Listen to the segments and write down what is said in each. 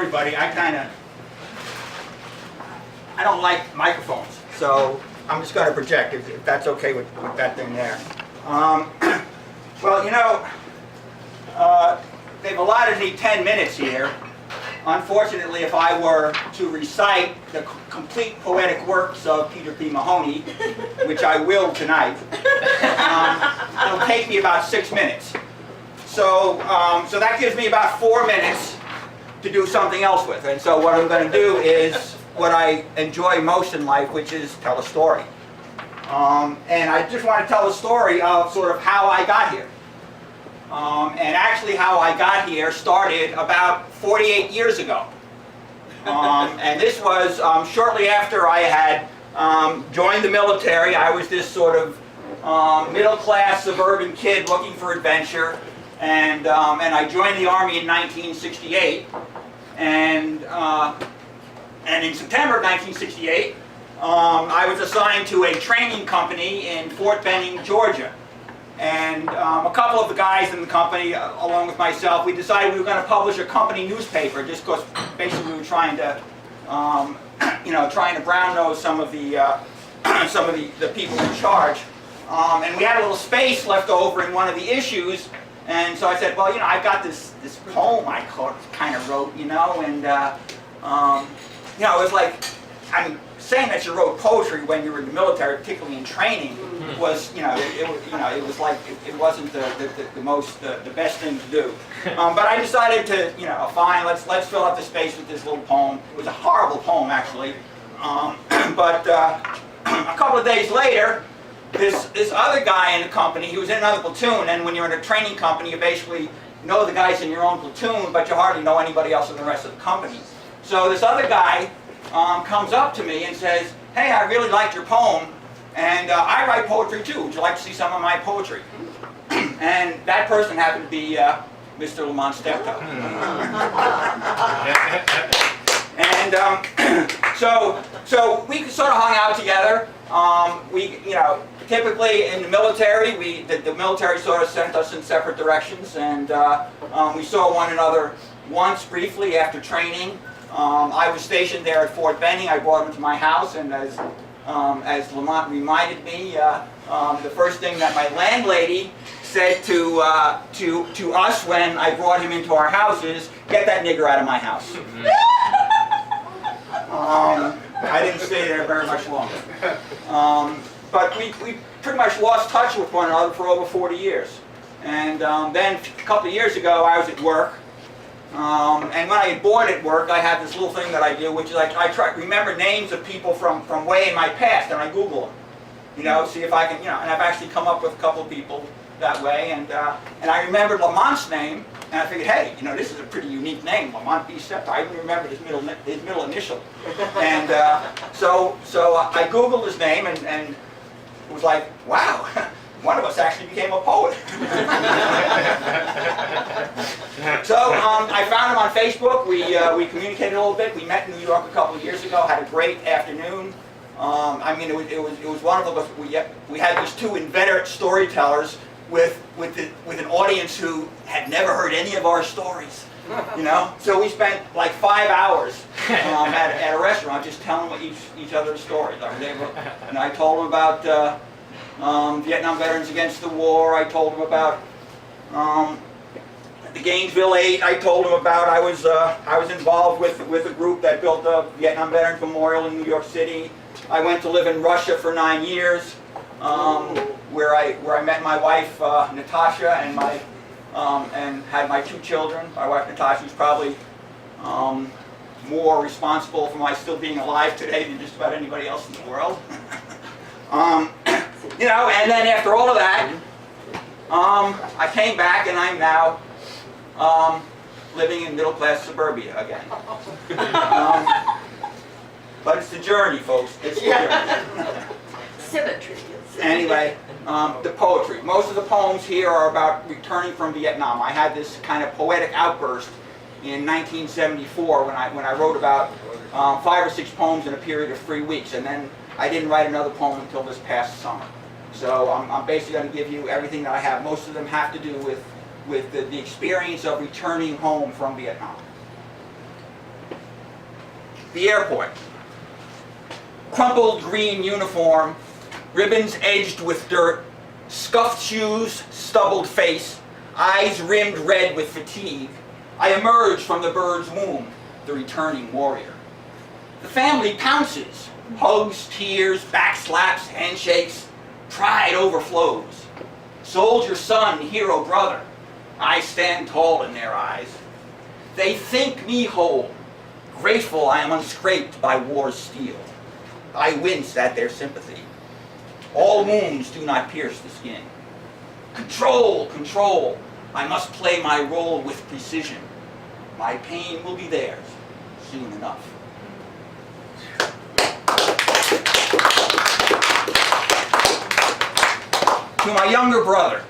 everybody, I don't like microphones, so I'm just going to project if that's okay with that thing there. Well, you know, they've allotted me 10 minutes here. Unfortunately, if I were to recite the complete poetic works of Peter P. Mahoney, which I will tonight, it'll take me about 6 minutes. So, so that gives me about 4 minutes to do something else with. And so what I'm going to do is what I enjoy most in life, which is tell a story. And I just want to tell a story of sort of how I got here. And actually how I got here started about 48 years ago. And this was shortly after I had joined the military. I was this sort of middle-class suburban kid looking for adventure. And I joined the Army in 1968. And in September of 1968, I was assigned to a training company in Fort Benning, Georgia. And a couple of the guys in the company, along with myself, we decided we were going to publish a company newspaper, just because basically we were trying to, trying to brown nose some of the people in charge. And we had a little space left over in one of the issues, and so I said, well, you know, I've got this poem I kind of wrote, you know, and you know, it was like, I mean, saying that you wrote poetry when you were in the military, particularly in training, was, you know, it was like it wasn't the best thing to do. But I decided to, you know, fine, let's fill up the space with this little poem. It was a horrible poem, actually. But a couple of days later, this other guy in the company, he was in another platoon, and when you're in a training company, you basically know the guys in your own platoon, but you hardly know anybody else in the rest of the company. So this other guy comes up to me and says, hey, I really liked your poem, and I write poetry too. Would you like to see some of my poetry? And that person happened to be Mr. Lamont Steptoe. And so we sort of hung out together. We, you know, typically in the military, the military sort of sent us in separate directions, and we saw one another once briefly after training. I was stationed there at Fort Benning. I brought him to my house, and as Lamont reminded me, the first thing that my landlady said to us when I brought him into our house is, "Get that nigger out of my house." I didn't stay there very much longer. But we pretty much lost touch with one another for over 40 years. And then a couple of years ago, I was at work. And when I get bored at work, I have this little thing that I do, which is like I try to remember names of people from way in my past, and I Google them. You know, see if I can, you know, and I've actually come up with a couple of people that way. And I remembered Lamont's name, and I figured, hey, you know, this is a pretty unique name, Lamont B. Steptoe. I even remembered his middle initial. And so I Googled his name, and it was like, wow. One of us actually became a poet. So I found him on Facebook. We communicated a little bit. We met in New York a couple of years ago. Had a great afternoon. I mean, it was wonderful. We had these two inveterate storytellers with an audience who had never heard any of our stories. You know, so we spent like 5 hours at a restaurant just telling each other's stories. And I told them about Vietnam veterans against the war. I told him about the Gainesville 8. I told him about I was involved with a group that built a Vietnam Veterans Memorial in New York City. I went to live in Russia for 9 years, where I met my wife Natasha and had my 2 children. My wife Natasha is probably more responsible for my still being alive today than just about anybody else in the world. You know, and then after all of that, I came back, and I'm now living in middle-class suburbia again. But it's the journey, folks. It's the journey. Symmetry. Anyway, the poetry. Most of the poems here are about returning from Vietnam. I had this kind of poetic outburst in 1974 when I wrote about 5 or 6 poems in a period of 3 weeks, and then I didn't write another poem until this past summer. So I'm basically going to give you everything that I have. Most of them have to do with the experience of returning home from Vietnam. The airport. Crumpled green uniform, ribbons edged with dirt, scuffed shoes, stubbled face, eyes rimmed red with fatigue. I emerge from the bird's womb, the returning warrior. The family pounces, hugs, tears, backslaps, handshakes, pride overflows. Soldier son, hero brother, I stand tall in their eyes. They think me whole, grateful I am unscraped by war's steel. I wince at their sympathy. All wounds do not pierce the skin. Control, control, I must play my role with precision. My pain will be theirs soon enough. To my younger brother,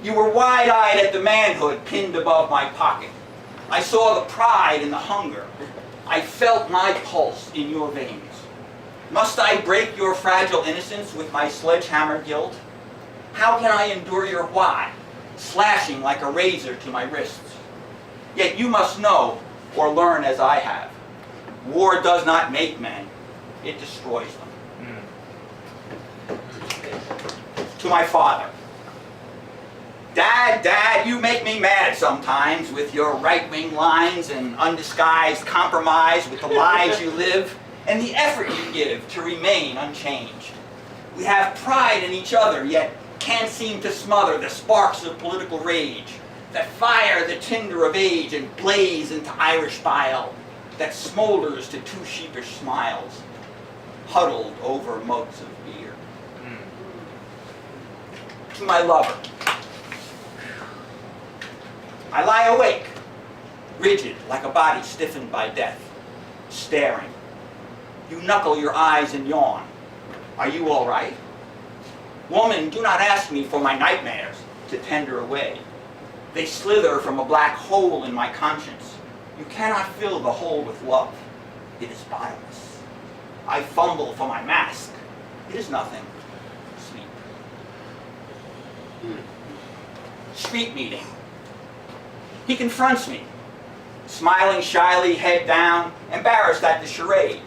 you were wide-eyed at the manhood pinned above my pocket. I saw the pride and the hunger. I felt my pulse in your veins. Must I break your fragile innocence with my sledgehammer guilt? How can I endure your why, slashing like a razor to my wrists? Yet you must know, or learn as I have, war does not make men, it destroys them. To my father, Dad, you make me mad sometimes with your right-wing lines and undisguised compromise with the lives you live and the effort you give to remain unchanged. We have pride in each other, yet can't seem to smother the sparks of political rage that fire the tinder of age and blaze into Irish bile that smolders to two sheepish smiles, huddled over mugs of beer. To my lover, I lie awake, rigid like a body stiffened by death, staring. You knuckle your eyes and yawn. Are you all right? Woman, do not ask me for my nightmares to tender away. They slither from a black hole in my conscience. You cannot fill the hole with love. It is bottomless. I fumble for my mask. It is nothing. Sleep. Street meeting. He confronts me, smiling shyly, head down, embarrassed at the charade.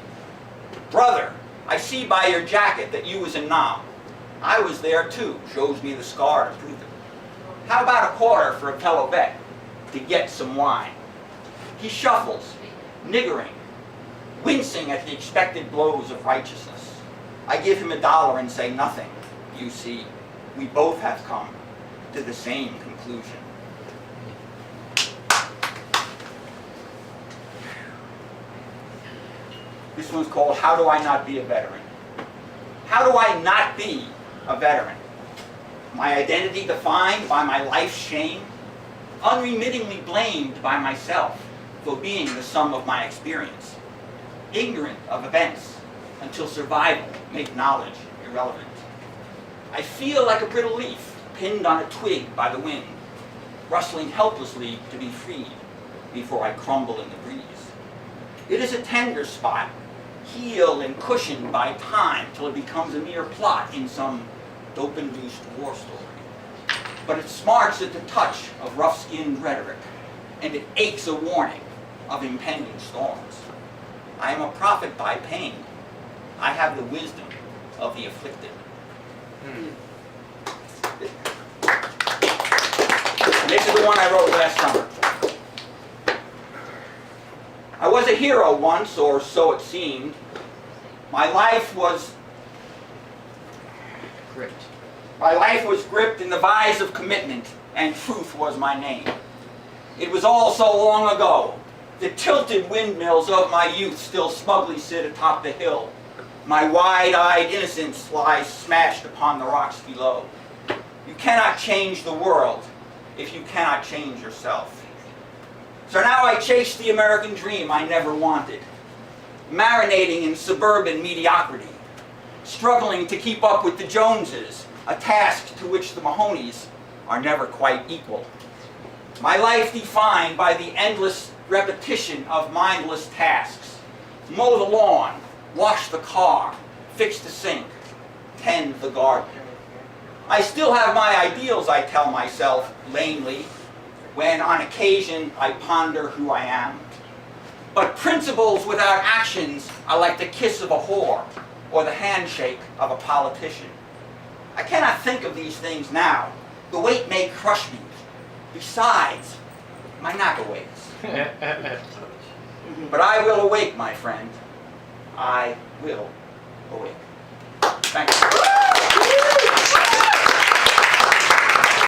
Brother, I see by your jacket that you was in Nam. I was there too, shows me the scar to prove it. How about a quarter for a fellow vet to get some wine? He shuffles, niggering, wincing at the expected blows of righteousness. I give him $1 and say nothing. You see, we both have come to the same conclusion. This one's called How Do I Not Be a Veteran? How do I not be a veteran? My identity defined by my life's shame, unremittingly blamed by myself for being the sum of my experience, ignorant of events until survival make knowledge irrelevant. I feel like a brittle leaf pinned on a twig by the wind, rustling helplessly to be freed before I crumble in the breeze. It is a tender spot, healed and cushioned by time till it becomes a mere plot in some dope-induced war story. But it smarts at the touch of rough-skinned rhetoric, and it aches a warning of impending storms. I am a prophet by pain. I have the wisdom of the afflicted. This is the one I wrote last summer. I was a hero once, or so it seemed. My life was gripped in the vise of commitment, and truth was my name. It was all so long ago. The tilted windmills of my youth still smugly sit atop the hill. My wide-eyed innocence lies smashed upon the rocks below. You cannot change the world if you cannot change yourself. So now I chase the American dream I never wanted, marinating in suburban mediocrity, struggling to keep up with the Joneses, a task to which the Mahoneys are never quite equal. My life defined by the endless repetition of mindless tasks. Mow the lawn, wash the car, fix the sink, tend the garden. I still have my ideals, I tell myself lamely, when on occasion I ponder who I am. But principles without actions are like the kiss of a whore or the handshake of a politician. I cannot think of these things now. The weight may crush me. Besides, my knack awakes. But I will awake, my friend. I will awake. Thank you.